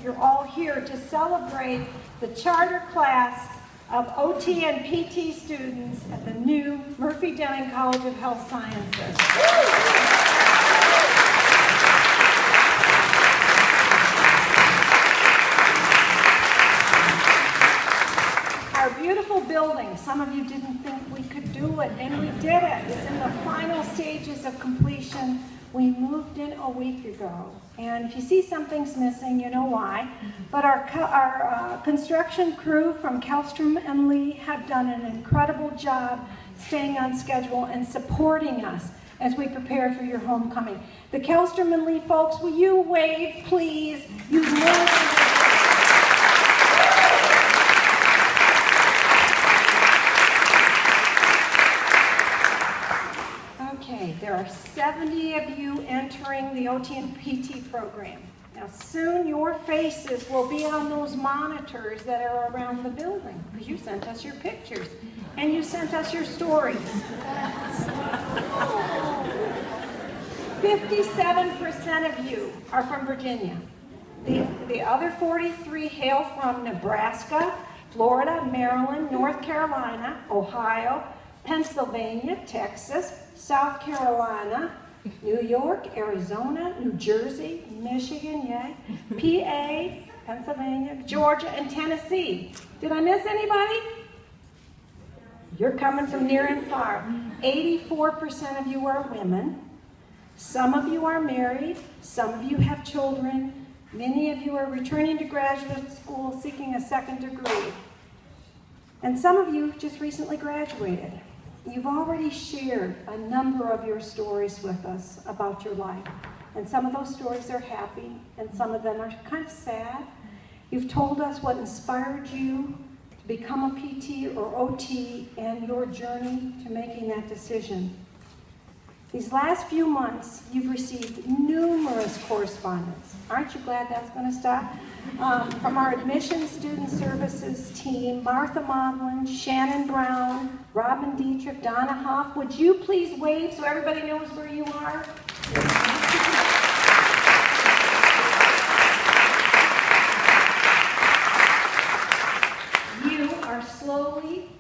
you're all here to celebrate the charter class of OT and PT students at the new Murphy-Deming College of Health Sciences. Our beautiful building, some of you didn't think we could do it, and we did it. It's in the final stages of completion. We moved in a week ago, and if you see something's missing, you know why. But our construction crew from Kellstrom and Lee have done an incredible job staying on schedule and supporting us as we prepare for your homecoming. The Kellstrom and Lee folks, will you wave, please? You know. There are 70 of you entering the OT and PT program. Now soon your faces will be on those monitors that are around the building because you sent us your pictures and you sent us your stories. 57% of you are from Virginia. The other 43 hail from Nebraska, Florida, Maryland, North Carolina, Ohio, Pennsylvania, Texas, South Carolina, New York, Arizona, New Jersey, Michigan, yay, PA, Pennsylvania, Georgia, and Tennessee. Did I miss anybody? You're coming from near and far. 84% of you are women. Some of you are married. Some of you have children. Many of you are returning to graduate school seeking a second degree. And some of you just recently graduated. You've already shared a number of your stories with us about your life. And some of those stories are happy, and some of them are kind of sad. You've told us what inspired you to become a PT or OT and your journey to making that decision. These last few months, you've received numerous correspondence. Aren't you glad that's going to stop? From our admissions student services team, Martha Modlin, Shannon Brown, Robin Dietrich, Donna Hoff. Would you please wave so everybody knows where you are? You are slowly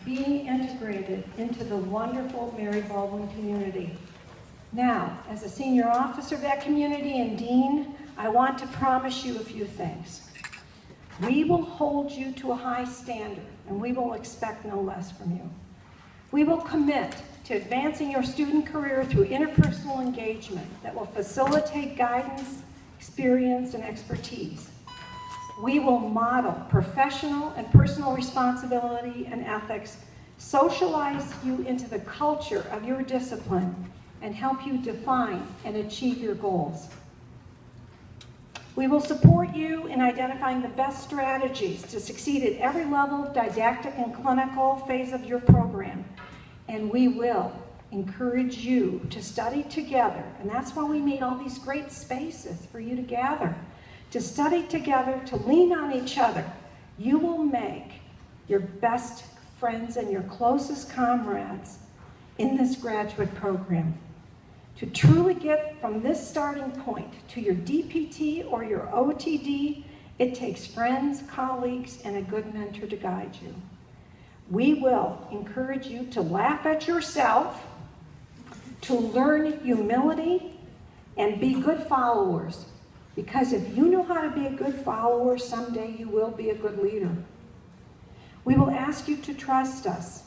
being integrated into the wonderful Mary Baldwin community. Now, as a senior officer of that community and dean, I want to promise you a few things. We will hold you to a high standard, and we will expect no less from you. We will commit to advancing your student career through interpersonal engagement that will facilitate guidance, experience, and expertise. We will model professional and personal responsibility and ethics, socialize you into the culture of your discipline, and help you define and achieve your goals. We will support you in identifying the best strategies to succeed at every level of didactic and clinical phase of your program. And we will encourage you to study together. And that's why we made all these great spaces for you to gather. To study together, to lean on each other. You will make your best friends and your closest comrades in this graduate program. To truly get from this starting point to your DPT or your OTD, it takes friends, colleagues, and a good mentor to guide you. We will encourage you to laugh at yourself, to learn humility, and be good followers. Because if you know how to be a good follower, someday you will be a good leader. We will ask you to trust us.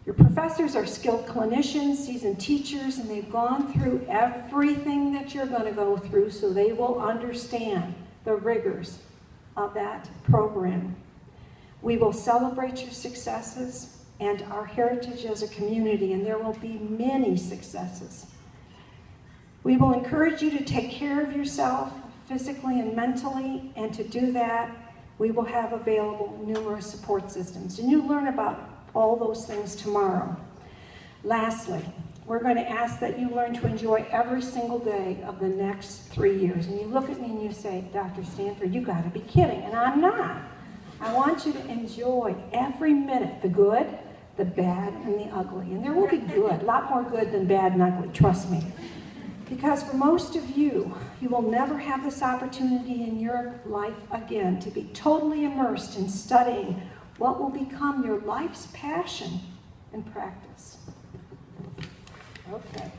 Your professors are skilled clinicians, seasoned teachers, and they've gone through everything that you're going to go through, so they will understand the rigors of that program. We will celebrate your successes and our heritage as a community, and there will be many successes. We will encourage you to take care of yourself physically and mentally, and to do that, we will have available numerous support systems. And you'll learn about all those things tomorrow. Lastly, we're going to ask that you learn to enjoy every single day of the next 3 years. And you look at me and you say, Dr. Stanford, you got to be kidding. And I'm not. I want you to enjoy every minute, the good, the bad, and the ugly. And there will be good, a lot more good than bad and ugly, trust me. Because for most of you, you will never have this opportunity in your life again to be totally immersed in studying what will become your life's passion and practice. Okay.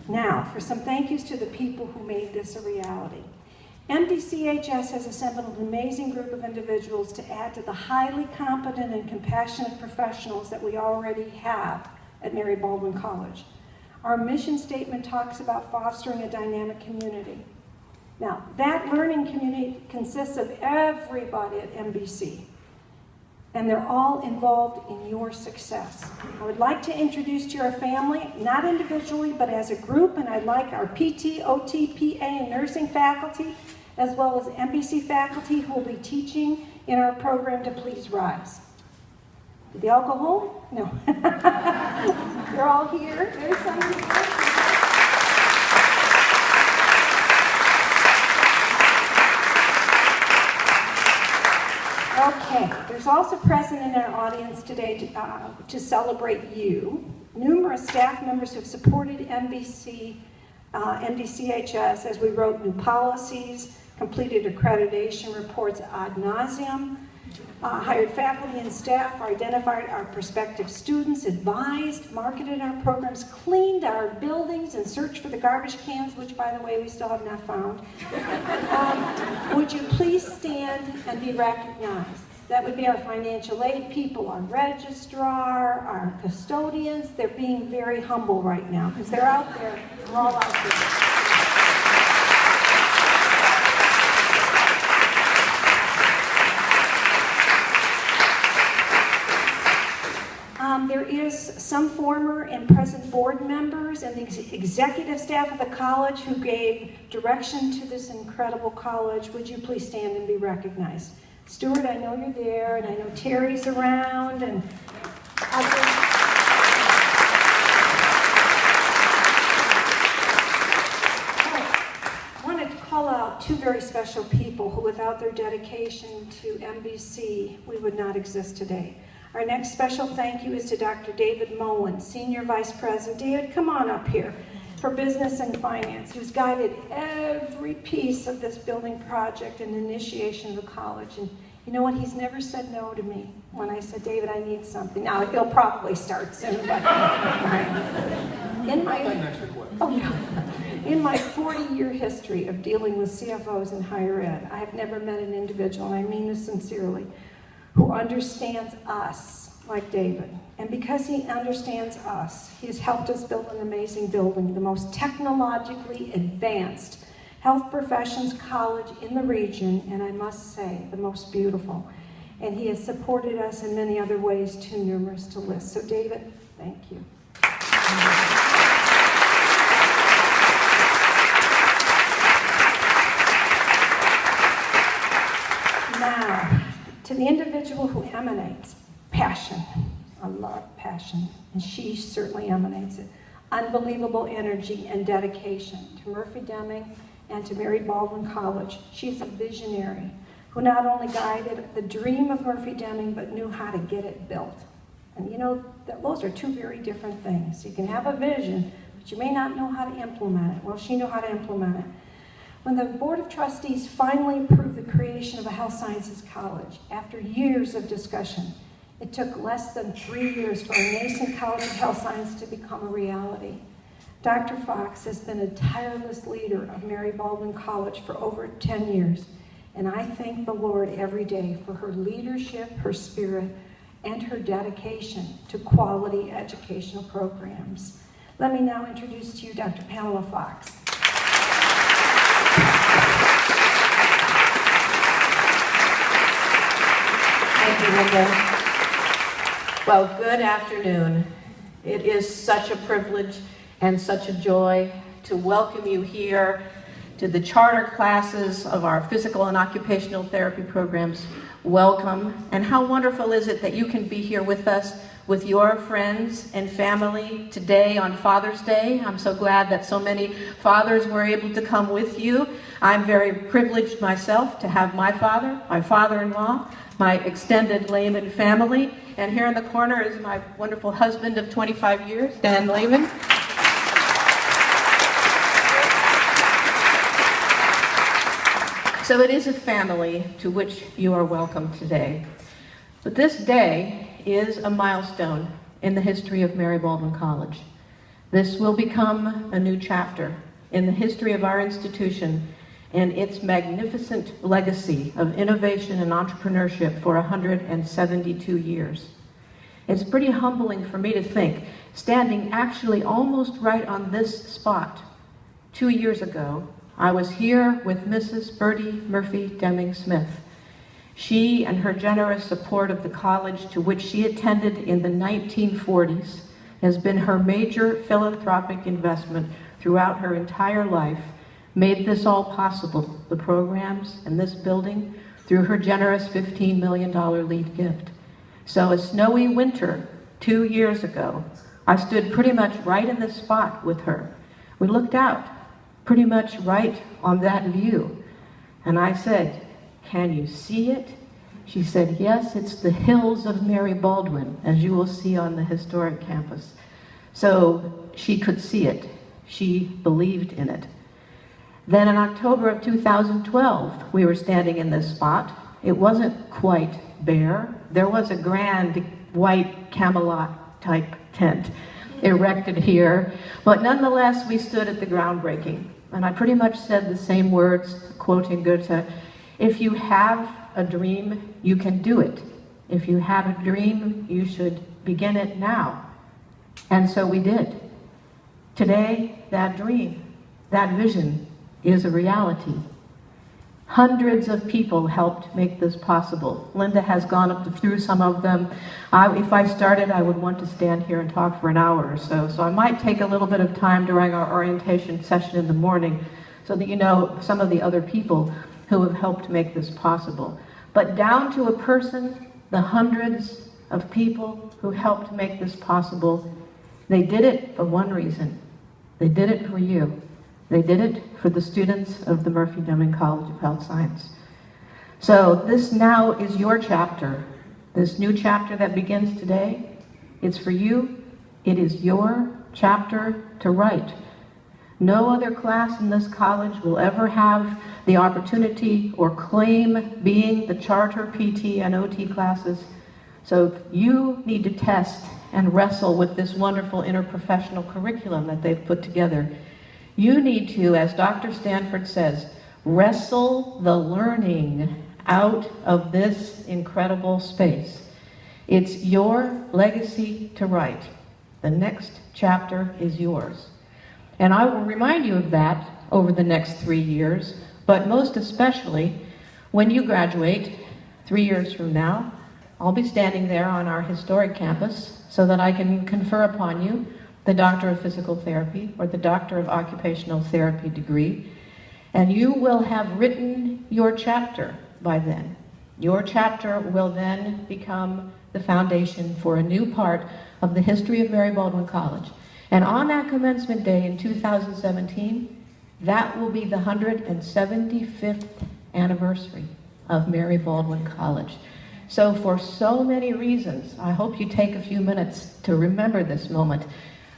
Now, for some thank yous to the people who made this a reality. MDCHS has assembled an amazing group of individuals to add to the highly competent and compassionate professionals that we already have at Mary Baldwin College. Our mission statement talks about fostering a dynamic community. Now, that learning community consists of everybody at MBC, and they're all involved in your success. I would like to introduce to your family, not individually, but as a group, and I'd like our PT, OT, PA, and nursing faculty, as well as MBC faculty who will be teaching in our program to please rise. Did they all go home? No. They're all here. There's some here. Okay, there's also present in our audience today to celebrate you, numerous staff members who have supported MDCHS as we wrote new policies, completed accreditation reports ad nauseum, hired faculty and staff, identified our prospective students, advised, marketed our programs, cleaned our buildings, and searched for the garbage cans, which, by the way, we still have not found. Would you please stand and be recognized? That would be our financial aid people, our registrar, our custodians. They're being very humble right now because they're out there. We're all out there. There is some former and present board members and the executive staff of the college who gave direction to this incredible college. Would you please stand and be recognized? Stuart, I know you're there, and I know Terry's around, and others. I wanted to call out two very special people who, without their dedication to MBC, we would not exist today. Our next special thank you is to Dr. David Moen, Senior Vice President. David, come on up here, for Business and Finance, who's guided every piece of this building project and initiation of the college. And you know what? He's never said no to me when I said, David, I need something. Now, he'll probably start soon, but in my 40-year history of dealing with CFOs in higher ed, I have never met an individual, and I mean this sincerely, who understands us like David. And because he understands us, he has helped us build an amazing building, the most technologically advanced health professions college in the region, and I must say, the most beautiful. And he has supported us in many other ways, too numerous to list. So David, thank you. Now, to the individual who emanates passion, I love passion, and she certainly emanates it, unbelievable energy and dedication to Murphy Deming and to Mary Baldwin College. She's a visionary who not only guided the dream of Murphy Deming, but knew how to get it built. And you know, those are two very different things. You can have a vision, but you may not know how to implement it. Well, she knew how to implement it. When the Board of Trustees finally approved the creation of a health sciences college, after years of discussion, it took less than 3 years for a nascent college of health science to become a reality. Dr. Fox has been a tireless leader of Mary Baldwin College for over 10 years, and I thank the Lord every day for her leadership, her spirit, and her dedication to quality educational programs. Let me now introduce to you Dr. Pamela Fox. Thank you, Linda. Well, good afternoon. It is such a privilege and such a joy to welcome you here to the charter classes of our physical and occupational therapy programs. Welcome. And how wonderful is it that you can be here with us, with your friends and family today on Father's Day. I'm so glad that so many fathers were able to come with you. I'm very privileged myself to have my father, my father-in-law, my extended Lehman family, and here in the corner is my wonderful husband of 25 years, Dan Lehman. So it is a family to which you are welcome today. But this day is a milestone in the history of Mary Baldwin College. This will become a new chapter in the history of our institution and its magnificent legacy of innovation and entrepreneurship for 172 years. It's pretty humbling for me to think, standing actually almost right on this spot 2 years ago, I was here with Mrs. Bertie Murphy Deming Smith. She and her generous support of the college to which she attended in the 1940s has been her major philanthropic investment throughout her entire life, made this all possible, the programs and this building, through her generous $15 million lead gift. So a snowy winter 2 years ago, I stood pretty much right in this spot with her. We looked out, pretty much right on that view. And I said, "Can you see it?" She said, "Yes, it's the hills of Mary Baldwin, as you will see on the historic campus." So she could see it. She believed in it. Then in October of 2012, we were standing in this spot. It wasn't quite bare. There was a grand white Camelot type tent erected here, but nonetheless we stood at the groundbreaking. And I pretty much said the same words, quoting Goethe, "If you have a dream, you can do it. If you have a dream, you should begin it now." And so we did. Today, that dream, that vision is a reality. Hundreds of people helped make this possible. Linda has gone up through some of them. If I started, I would want to stand here and talk for an hour or so. So I might take a little bit of time during our orientation session in the morning so that you know some of the other people who have helped make this possible. But down to a person, the hundreds of people who helped make this possible, they did it for one reason. They did it for you. They did it for the students of the Murphy Deming College of Health Science. So this now is your chapter. This new chapter that begins today, it's for you. It is your chapter to write. No other class in this college will ever have the opportunity or claim being the charter PT and OT classes. So you need to test and wrestle with this wonderful interprofessional curriculum that they've put together. You need to, as Dr. Stanford says, wrestle the learning out of this incredible space. It's your legacy to write. The next chapter is yours. And I will remind you of that over the next 3 years, but most especially when you graduate 3 years from now. I'll be standing there on our historic campus so that I can confer upon you the Doctor of Physical Therapy or the Doctor of Occupational Therapy degree, and you will have written your chapter by then. Your chapter will then become the foundation for a new part of the history of Mary Baldwin College. And on that commencement day in 2017, that will be the 175th anniversary of Mary Baldwin College. So for so many reasons, I hope you take a few minutes to remember this moment.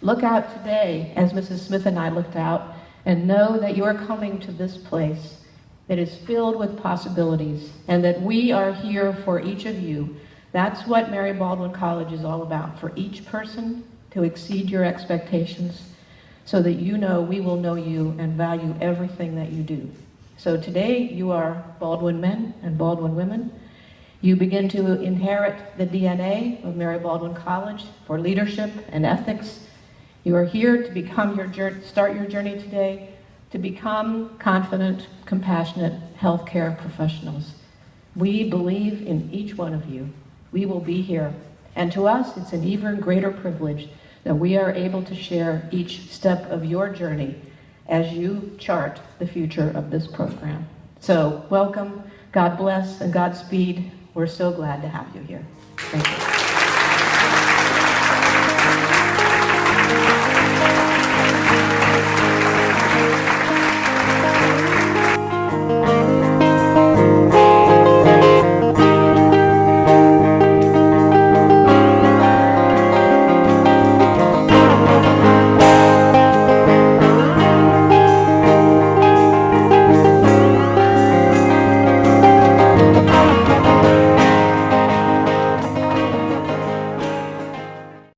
Look out today, as Mrs. Smith and I looked out, and know that you're coming to this place that is filled with possibilities, and that we are here for each of you. That's what Mary Baldwin College is all about, for each person to exceed your expectations, so that you know we will know you and value everything that you do. So today, you are Baldwin men and Baldwin women. You begin to inherit the DNA of Mary Baldwin College for leadership and ethics. You are here to start your journey today to become confident, compassionate healthcare professionals. We believe in each one of you. We will be here. And to us, it's an even greater privilege that we are able to share each step of your journey as you chart the future of this program. So welcome, God bless, and Godspeed. We're so glad to have you here. Thank you.